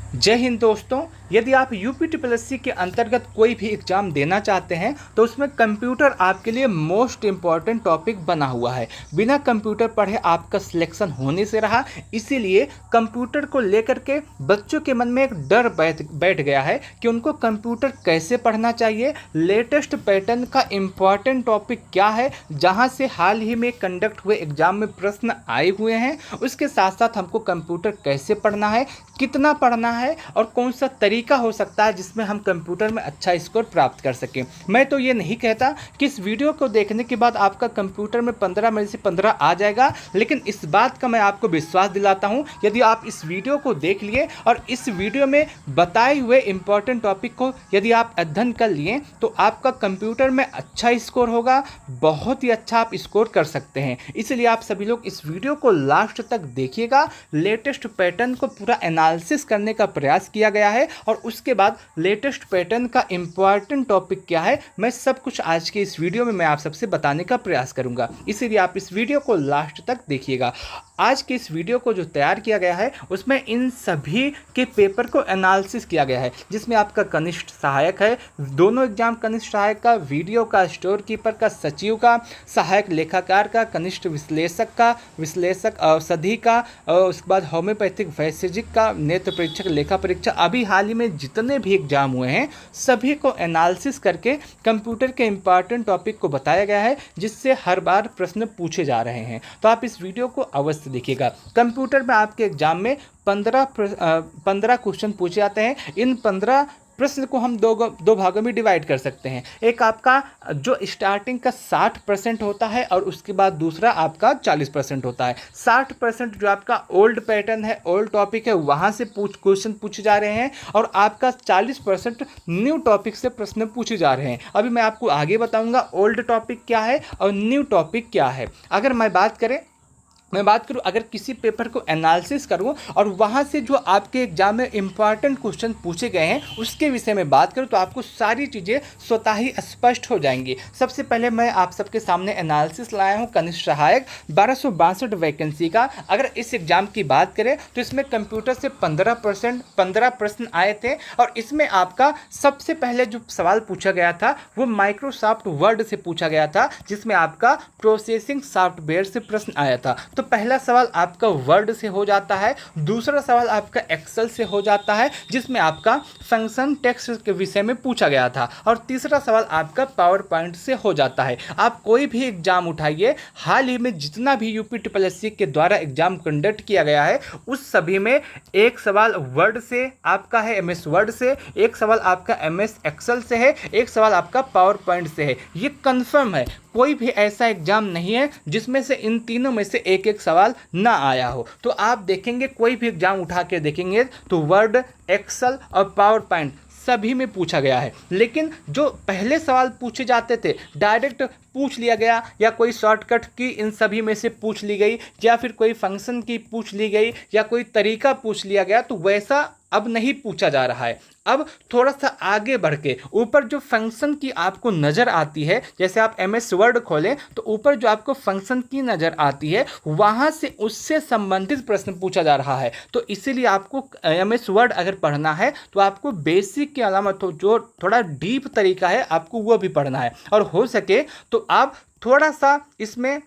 जय हिंद दोस्तों। यदि आप यूपी के अंतर्गत कोई भी एग्ज़ाम देना चाहते हैं तो उसमें कंप्यूटर आपके लिए मोस्ट इम्पॉर्टेंट टॉपिक बना हुआ है। बिना कंप्यूटर पढ़े आपका सिलेक्शन होने से रहा, इसीलिए कंप्यूटर को लेकर के बच्चों के मन में एक डर बैठ गया है कि उनको कंप्यूटर कैसे पढ़ना चाहिए, लेटेस्ट पैटर्न का इम्पॉर्टेंट टॉपिक क्या है, जहां से हाल ही में कंडक्ट हुए एग्ज़ाम में प्रश्न आए हुए हैं, उसके साथ साथ हमको कंप्यूटर कैसे पढ़ना है, कितना पढ़ना है और कौन सा तरीका हो सकता है जिसमें हम कंप्यूटर में अच्छा स्कोर प्राप्त कर सकें। मैं तो ये नहीं कहता कि इस वीडियो को देखने के बाद आपका कंप्यूटर में 15 में से 15 आ जाएगा, लेकिन इस बात का मैं आपको विश्वास दिलाता हूँ, यदि आप इस वीडियो को देख लिए और इस वीडियो में बताए हुए इंपॉर्टेंट टॉपिक को यदि आप अध्ययन कर लिए तो आपका कंप्यूटर में अच्छा स्कोर होगा, बहुत ही अच्छा आप स्कोर कर सकते हैं। इसलिए आप सभी लोग इस वीडियो को लास्ट तक देखिएगा। लेटेस्ट पैटर्न को पूरा एनालिसिस करने का प्रयास किया गया है और उसके बाद लेटेस्ट पैटर्न का इंपॉर्टेंट टॉपिक क्या है, मैं सब कुछ आज के इस वीडियो में मैं आप सबसे बताने का प्रयास करूंगा। इसीलिए आप इस वीडियो को लास्ट तक देखिएगा। आज के इस वीडियो को जो तैयार किया गया है उसमें इन सभी के पेपर को एनालिसिस किया गया है, जिसमें आपका कनिष्ठ सहायक है, दोनों एग्जाम कनिष्ठ सहायक का, वीडियो का, स्टोर कीपर का, सचिव का, सहायक लेखाकार का, कनिष्ठ विश्लेषक का, विश्लेषक औषधि का, और उसके बाद होम्योपैथिक वैशेजिक का, नेत्र परीक्षक, लेखा परीक्षा, अभी हाल ही में जितने भी एग्जाम हुए हैं सभी को एनालिसिस करके कंप्यूटर के इंपॉर्टेंट टॉपिक को बताया गया है, जिससे हर बार प्रश्न पूछे जा रहे हैं। तो आप इस वीडियो को अवश्य देखिएगा। कंप्यूटर में आपके एग्जाम में 15 क्वेश्चन पूछे जाते हैं। इन 15 प्रश्न को हम दो भागों में डिवाइड कर सकते हैं। एक आपका जो स्टार्टिंग का 60% होता है और उसके बाद दूसरा आपका 40% होता है। 60% जो आपका ओल्ड पैटर्न है, ओल्ड टॉपिक है, वहाँ से क्वेश्चन पूछे जा रहे हैं और आपका 40% न्यू टॉपिक से प्रश्न पूछे जा रहे हैं। अभी मैं आपको आगे बताऊंगा ओल्ड टॉपिक क्या है और न्यू टॉपिक क्या है। अगर मैं बात करूं अगर किसी पेपर को एनालिसिस करूं और वहां से जो आपके एग्जाम में इंपॉर्टेंट क्वेश्चन पूछे गए हैं उसके विषय में बात करूं तो आपको सारी चीज़ें स्वतः ही स्पष्ट हो जाएंगी। सबसे पहले मैं आप सबके सामने एनालिसिस लाया हूं कनिष्ठ सहायक 1262 वैकेंसी का। अगर इस एग्जाम की बात करें तो इसमें कंप्यूटर से 15 प्रश्न आए थे और इसमें आपका सबसे पहले जो सवाल पूछा गया था वो माइक्रोसॉफ्ट वर्ड से पूछा गया था, जिसमें आपका प्रोसेसिंग सॉफ्टवेयर से प्रश्न आया था। तो पहला सवाल आपका वर्ड से हो जाता है, दूसरा सवाल आपका एक्सेल से हो जाता है जिसमें आपका फंक्शन टेक्स्ट के विषय में पूछा गया था, और तीसरा सवाल आपका पावर पॉइंट से हो जाता है। आप कोई भी एग्जाम उठाइए, हाल ही में जितना भी यूपी के द्वारा एग्जाम कंडक्ट किया गया है उस सभी में एक सवाल वर्ड से आपका है, MS वर्ड से, एक सवाल आपका MS एक्सेल से है, एक सवाल आपका पावर पॉइंट से है। ये कन्फर्म है, कोई भी ऐसा एग्जाम नहीं है जिसमें से इन तीनों में से एक एक सवाल ना आया हो। तो आप देखेंगे कोई भी एग्जाम उठा के देखेंगे तो वर्ड, एक्सेल और पावर पॉइंट सभी में पूछा गया है। लेकिन जो पहले सवाल पूछे जाते थे डायरेक्ट पूछ लिया गया, या कोई शॉर्टकट की इन सभी में से पूछ ली गई, या फिर कोई फंक्शन की पूछ ली गई, या कोई तरीका पूछ लिया गया, तो वैसा अब नहीं पूछा जा रहा है। अब थोड़ा सा आगे बढ़ के ऊपर जो फंक्शन की आपको नज़र आती है, जैसे आप MS वर्ड खोलें तो ऊपर जो आपको फंक्शन की नज़र आती है वहाँ से उससे संबंधित प्रश्न पूछा जा रहा है। तो इसीलिए आपको MS वर्ड अगर पढ़ना है तो आपको बेसिक के अलावा तो जो थोड़ा डीप तरीका है आपको वो भी पढ़ना है, और हो सके तो आप थोड़ा सा इसमें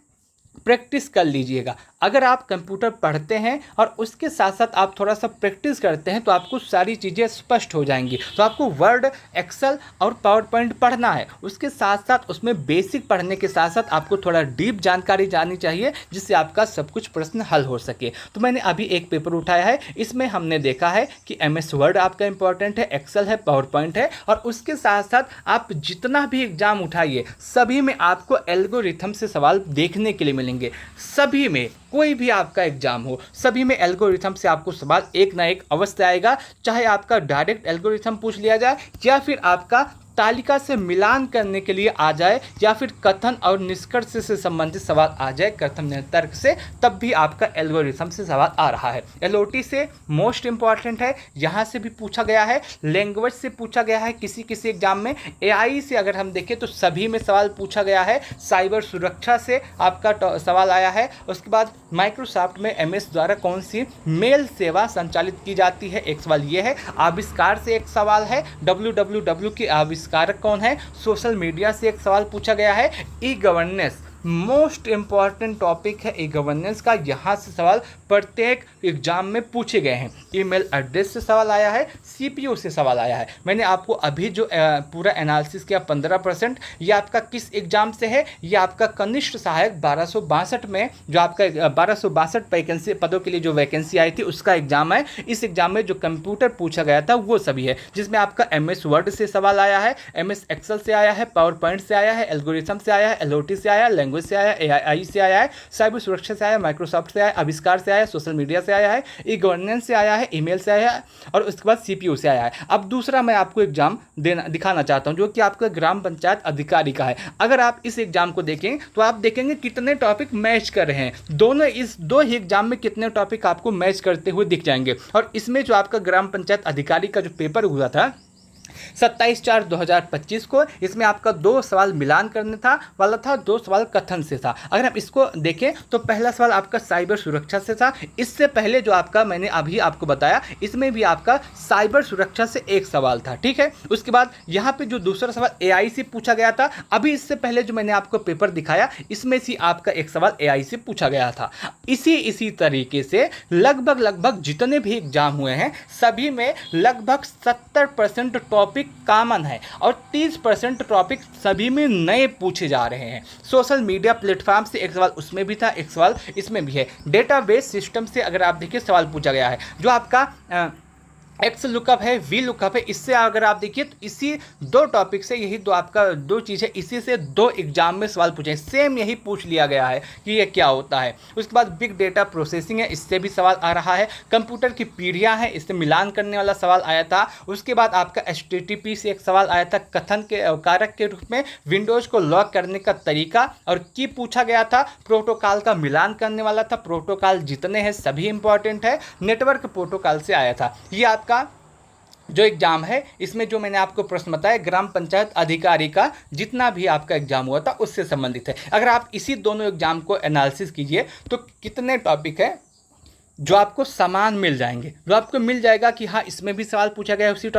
प्रैक्टिस कर लीजिएगा। अगर आप कंप्यूटर पढ़ते हैं और उसके साथ साथ आप थोड़ा सा प्रैक्टिस करते हैं तो आपको सारी चीज़ें स्पष्ट हो जाएंगी। तो आपको वर्ड, एक्सेल और पावर पॉइंट पढ़ना है, उसके साथ साथ उसमें बेसिक पढ़ने के साथ साथ आपको थोड़ा डीप जानकारी जाननी चाहिए जिससे आपका सब कुछ प्रश्न हल हो सके। तो मैंने अभी एक पेपर उठाया है, इसमें हमने देखा है कि MS वर्ड आपका इंपॉर्टेंट है, एक्सेल है, पावर पॉइंट है, और उसके साथ साथ आप जितना भी एग्जाम उठाइए सभी में आपको एल्गोरिथम से सवाल देखने के लिए मिलेंगे। सभी में, कोई भी आपका एग्जाम हो, सभी में एल्गोरिथम से आपको सवाल एक ना एक अवश्य आएगा, चाहे आपका डायरेक्ट एल्गोरिथम पूछ लिया जाए या फिर आपका तालिका से मिलान करने के लिए आ जाए या फिर कथन और निष्कर्ष से संबंधित सवाल आ जाए कथन तर्क से, तब भी आपका एल्गोरिथम से सवाल आ रहा है। एलओटी से मोस्ट इंपॉर्टेंट है, यहाँ से भी पूछा गया है, लैंग्वेज से पूछा गया है किसी किसी एग्जाम में, एआई से अगर हम देखें तो सभी में सवाल पूछा गया है, साइबर सुरक्षा से आपका सवाल आया है। उसके बाद माइक्रोसॉफ्ट में एमएस द्वारा कौन सी मेल सेवा संचालित की जाती है, एक सवाल ये है। आविष्कार से एक सवाल है, www के आविष्कारक कौन है। सोशल मीडिया से एक सवाल पूछा गया है। E governance most important topic है, ई गवर्नेंस का, यहाँ से सवाल प्रत्येक एग्जाम में पूछे गए हैं। ईमेल एड्रेस से सवाल आया है, सीपीयू से सवाल आया है। मैंने आपको अभी जो पूरा एनालिसिस किया 15%, ये आपका किस एग्जाम से है, ये आपका कनिष्ठ सहायक 1262 में जो आपका 1262 वैकेंसी पदों के लिए जो वैकेंसी आई थी उसका एग्जाम है। इस एग्जाम में जो कंप्यूटर पूछा गया था वो सभी है, जिसमें आपका एमएस वर्ड से सवाल आया है, एमएस एक्सेल से आया है, पावर पॉइंट से आया है, एल्गोरिथम से आया है, एलओटी से आया है, लैंग्वेज से आया, एआई से आया है, साइबर सुरक्षा से आया, माइक्रोसॉफ्ट से आया, आविष्कार से आया, सोशल मीडिया से आया है, ई गवर्नेंस से आया है, ईमेल से आया है और उसके बाद सीपीयू से आया है। अब दूसरा मैं आपको एग्जाम दिखाना चाहता हूं जो कि आपका ग्राम पंचायत अधिकारी का है। अगर आप इस एग्जाम को देखें तो आप देखेंगे कितने टॉपिक मैच कर रहे हैं, दोनों इस दो ही एग्जाम में कितने टॉपिक आपको मैच करते हुए दिख जाएंगे। और इसमें जो आपका ग्राम पंचायत अधिकारी का जो पेपर हुआ था 27/4/2025 को, इसमें आपका 2 सवाल मिलान करने वाला था, 2 सवाल कथन से था। अगर हम इसको देखें तो पहला सवाल आपका साइबर सुरक्षा से था। इससे पहले जो आपका मैंने अभी आपको बताया इसमें भी आपका साइबर सुरक्षा से एक सवाल था, ठीक है। उसके बाद यहाँ पे जो दूसरा सवाल एआई से पूछा गया था, अभी इससे पहले जो मैंने आपको पेपर दिखाया इसमें से आपका एक सवाल एआई से पूछा गया था। इसी तरीके से लगभग जितने भी एग्जाम हुए हैं सभी में लगभग 70% टॉपिक कॉमन है और 30% टॉपिक सभी में नए पूछे जा रहे हैं। सोशल मीडिया प्लेटफॉर्म से एक सवाल उसमें भी था, एक सवाल इसमें भी है। डेटाबेस सिस्टम से अगर आप देखिए सवाल पूछा गया है, जो आपका एक्स लुकअप है, वी लुकअप है, इससे अगर आप देखिए तो इसी 2 टॉपिक से यही दो आपका 2 चीज़ है, इसी से 2 एग्जाम में सवाल पूछे, सेम यही पूछ लिया गया है कि ये क्या होता है। उसके बाद बिग डेटा प्रोसेसिंग है, इससे भी सवाल आ रहा है। कंप्यूटर की पीढ़ियां हैं, इससे मिलान करने वाला सवाल आया था। उसके बाद आपका HTTP से एक सवाल आया था कथन के कारक के रूप में, विंडोज़ को लॉक करने का तरीका और की पूछा गया था। प्रोटोकॉल का मिलान करने वाला था, प्रोटोकॉल जितने हैं सभी इंपॉर्टेंट है। नेटवर्क प्रोटोकॉल से आया था। ये आपका जो एग्जाम है इसमें जो मैंने आपको प्रश्न बताया ग्राम पंचायत अधिकारी का जितना भी आपका एग्जाम हुआ था उससे संबंधित है। अगर आप इसी दोनों एग्जाम को एनालिसिस कीजिए तो कितने टॉपिक है जो आपको समान मिल जाएंगे, जो आपको मिल जाएगा कि हाँ इसमें भी सवाल पूछा गया है उसी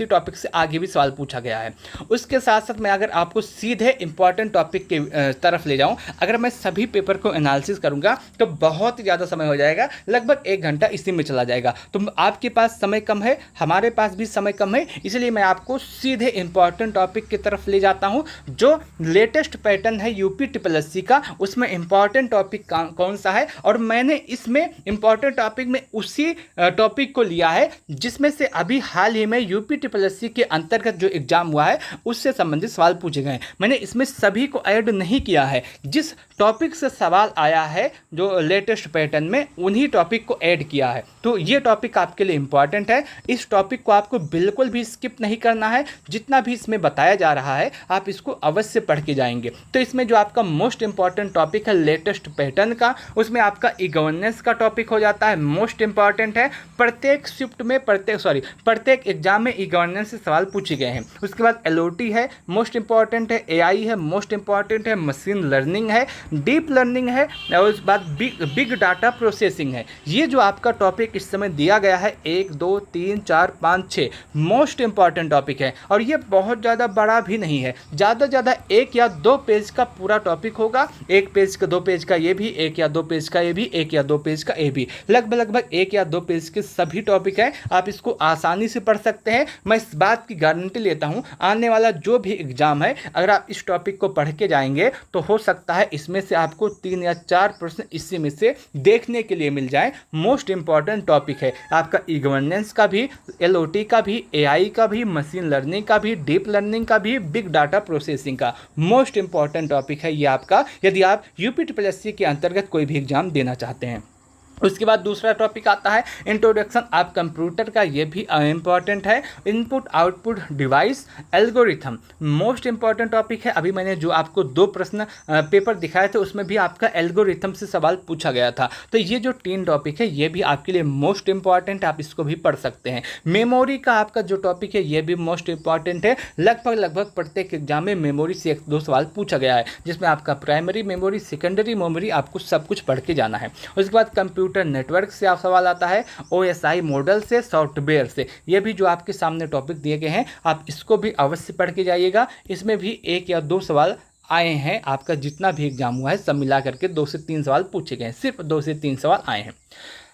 टॉपिक से आगे भी सवाल पूछा गया है। उसके साथ साथ मैं अगर आपको सीधे इंपॉर्टेंट टॉपिक के तरफ ले जाऊं, अगर मैं सभी पेपर को एनालिसिस करूंगा तो बहुत ही ज़्यादा समय हो जाएगा, लगभग 1 घंटा इसी में चला जाएगा। तो आपके पास समय कम है, हमारे पास भी समय कम है, इसलिए मैं आपको सीधे इंपॉर्टेंट टॉपिक की तरफ ले जाता हूँ। जो लेटेस्ट पैटर्न है UP-SSC का, उसमें इंपॉर्टेंट टॉपिक कौन सा है, और मैंने इसमें इंपॉर्टेंट टॉपिक में उसी टॉपिक को लिया है जिसमें से अभी हाल ही में UP-SSC के अंतर्गत जो एग्जाम हुआ है उससे संबंधित सवाल पूछे गए हैं। मैंने इसमें सभी को ऐड नहीं किया है, जिस टॉपिक से सवाल आया है जो लेटेस्ट पैटर्न में उन्हीं टॉपिक को ऐड किया है। तो ये टॉपिक आपके लिए इंपॉर्टेंट है, इस टॉपिक को आपको बिल्कुल भी स्किप नहीं करना है। जितना भी इसमें बताया जा रहा है आप इसको अवश्य पढ़ के जाएंगे। तो इसमें जो आपका मोस्ट इंपॉर्टेंट टॉपिक है लेटेस्ट पैटर्न का, उसमें आपका ई गवर्नेंस का टॉपिक हो जाता है, मोस्ट इंपॉर्टेंट है। प्रत्येक शिफ्ट में प्रत्येक एग्जाम में ई गवर्नेंस से सवाल पूछे गए हैं। उसके बाद एलओटी है, मोस्ट इंपॉर्टेंट है, एआई है, मोस्ट इंपॉर्टेंट है, मशीन लर्निंग है, डीप लर्निंग है, और उसके बाद बिग डाटा प्रोसेसिंग है। ये जो आपका टॉपिक इस समय दिया गया है 1 2 3 4 5 6 मोस्ट इंपॉर्टेंट टॉपिक है, और ये बहुत ज़्यादा बड़ा भी नहीं है, ज़्यादा से ज़्यादा 1 या 2 पेज का पूरा टॉपिक होगा। 1 पेज का 2 पेज का ये भी, 1 या 2 पेज का ये भी, 1 या 2 पेज का ये भी, लगभग 1 या 2 पेज के सभी टॉपिक हैं। आप इसको आसानी से पढ़ सकते हैं। मैं इस बात की गारंटी लेता हूं आने वाला जो भी एग्जाम है अगर आप इस टॉपिक को पढ़ के जाएंगे तो हो सकता है इसमें से आपको 3 या 4 प्रश्न इसी में से देखने के लिए मिल जाए। मोस्ट इंपॉर्टेंट टॉपिक है आपका ई गवर्नेंस का भी, एलओटी का भी, एआई का भी, मशीन लर्निंग का भी, डीप लर्निंग का भी, बिग डाटा प्रोसेसिंग का। मोस्ट इंपॉर्टेंट टॉपिक है ये आपका, यदि आप UP-SSC के अंतर्गत कोई भी एग्जाम देना चाहते हैं। उसके बाद दूसरा टॉपिक आता है इंट्रोडक्शन ऑफ कंप्यूटर का, ये भी इंपॉर्टेंट है। Input output device algorithm most important topic है। अभी मैंने जो आपको 2 प्रश्न पेपर दिखाए थे उसमें भी आपका एल्गोरिथम से सवाल पूछा गया था। तो ये जो 3 टॉपिक है ये भी आपके लिए मोस्ट इंपॉर्टेंट है, आप इसको भी पढ़ सकते हैं। मेमोरी का आपका जो टॉपिक है ये भी मोस्ट इंपॉर्टेंट है। लगभग प्रत्येक एग्जाम में मेमोरी से 1-2 सवाल पूछा गया है, जिसमें आपका प्राइमरी मेमोरी, सेकेंडरी मेमोरी, आपको सब कुछ पढ़ के जाना है। उसके बाद कंप्यूटर नेटवर्क से आप सवाल आता है, OSI मॉडल से, सॉफ्टवेयर से। ये भी जो आपके सामने टॉपिक दिए गए हैं आप इसको भी अवश्य पढ़ के जाइएगा। इसमें भी 1 या 2 सवाल आए हैं, आपका जितना भी एग्जाम हुआ है सब मिला करके 2 से 3 सवाल पूछे गए हैं, सिर्फ 2 से 3 सवाल आए हैं।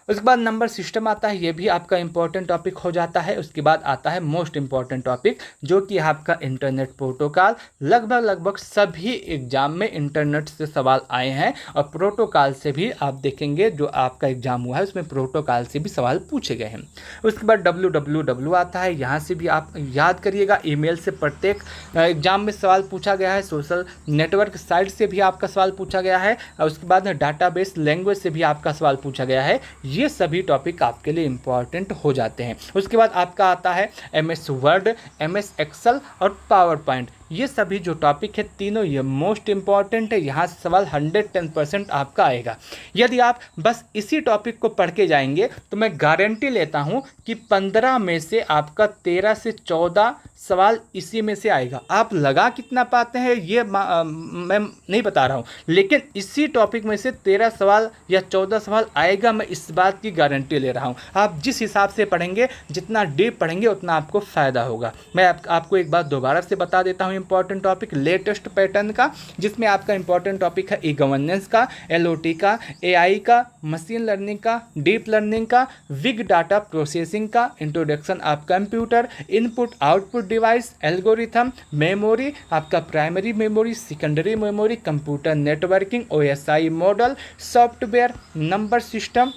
उसके बाद नंबर सिस्टम आता है, ये भी आपका इंपॉर्टेंट टॉपिक हो जाता है। उसके बाद आता है मोस्ट इंपॉर्टेंट टॉपिक जो कि आपका इंटरनेट प्रोटोकॉल। लगभग सभी एग्जाम में इंटरनेट से सवाल आए हैं और प्रोटोकॉल से भी आप देखेंगे जो आपका एग्जाम हुआ है उसमें प्रोटोकॉल से भी सवाल पूछे गए हैं। उसके बाद www आता है, यहाँ से भी आप याद करिएगा, ईमेल से प्रत्येक एग्जाम में सवाल पूछा गया है। सोशल नेटवर्क साइट से भी आपका सवाल पूछा गया है और उसके बाद डाटाबेस लैंग्वेज से भी आपका सवाल पूछा गया है। ये सभी टॉपिक आपके लिए इंपॉर्टेंट हो जाते हैं। उसके बाद आपका आता है MS वर्ड, MS एक्सेल और पावर पॉइंट। ये सभी जो टॉपिक है तीनों ये मोस्ट इंपॉर्टेंट है। यहाँ से सवाल 110% आपका आएगा। यदि आप बस इसी टॉपिक को पढ़ के जाएंगे तो मैं गारंटी लेता हूँ कि 15 में से आपका 13 से 14 सवाल इसी में से आएगा। आप लगा कितना पाते हैं ये मैं नहीं बता रहा हूँ, लेकिन इसी टॉपिक में से 13 सवाल या 14 सवाल आएगा, मैं इस बात की गारंटी ले रहा हूँ। आप जिस हिसाब से पढ़ेंगे, जितना डीप पढ़ेंगे उतना आपको फ़ायदा होगा। मैं आपको एक बात दोबारा से बता देता हूँ इंपॉर्टेंट टॉपिक लेटेस्ट पैटर्न का, जिसमें आपका इंपॉर्टेंट टॉपिक है ई-गवर्नेंस का, LOT का, AI का, मशीन लर्निंग का, डीप लर्निंग का, बिग डाटा प्रोसेसिंग का, introduction of computer, input output device, algorithm, memory, आपका primary memory, secondary memory, computer networking, OSI model, software, number system,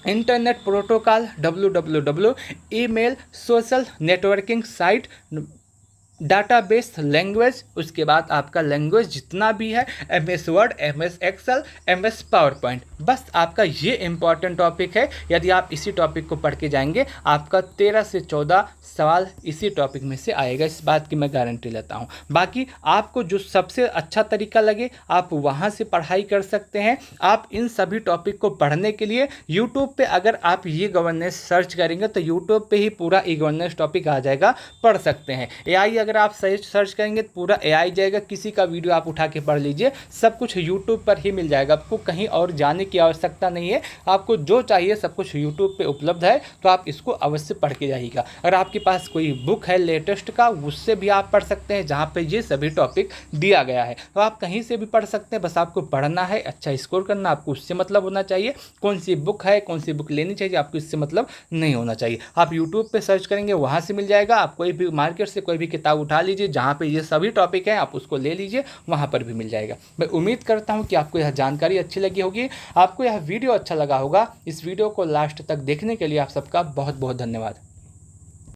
internet protocol, www, email, social networking site, database language. उसके बाद आपका language जितना भी है, MS word, MS excel, MS power point. बस आपका ये इंपॉर्टेंट टॉपिक है। यदि आप इसी टॉपिक को पढ़ के जाएंगे आपका 13 से 14 सवाल इसी टॉपिक में से आएगा, इस बात की मैं गारंटी लेता हूँ। बाकी आपको जो सबसे अच्छा तरीका लगे आप वहाँ से पढ़ाई कर सकते हैं। आप इन सभी टॉपिक को पढ़ने के लिए यूट्यूब पे अगर आप ये गवर्नेंस सर्च करेंगे तो यूट्यूब पे ही पूरा ई गवर्नेंस टॉपिक आ जाएगा, पढ़ सकते हैं। AI अगर आप सर्च करेंगे तो पूरा AI जाएगा, किसी का वीडियो आप उठा के पढ़ लीजिए, सब कुछ यूट्यूब पर ही मिल जाएगा। आपको कहीं और जाने की आवश्यकता नहीं है, आपको जो चाहिए सब कुछ यूट्यूब पे उपलब्ध है, तो आप इसको अवश्य पढ़ के जाइएगा। अगर आपके पास कोई बुक है लेटेस्ट का, उससे भी आप पढ़ सकते हैं जहाँ पे ये सभी टॉपिक दिया गया है। तो आप कहीं से भी पढ़ सकते हैं, बस आपको पढ़ना है, अच्छा स्कोर करना, आपको उससे मतलब होना चाहिए। कौन सी बुक है, कौन सी बुक लेनी चाहिए, आपको इससे मतलब नहीं होना चाहिए। आप यूट्यूब पे सर्च करेंगे वहाँ से मिल जाएगा। आप कोई भी मार्केट से कोई भी किताब उठा लीजिए जहाँ पे ये सभी टॉपिक हैं, आप उसको ले लीजिए, वहाँ पर भी मिल जाएगा। मैं उम्मीद करता हूँ कि आपको यह जानकारी अच्छी लगी होगी, आपको यह वीडियो अच्छा लगा होगा। इस वीडियो को लास्ट तक देखने के लिए आप सबका बहुत बहुत धन्यवाद।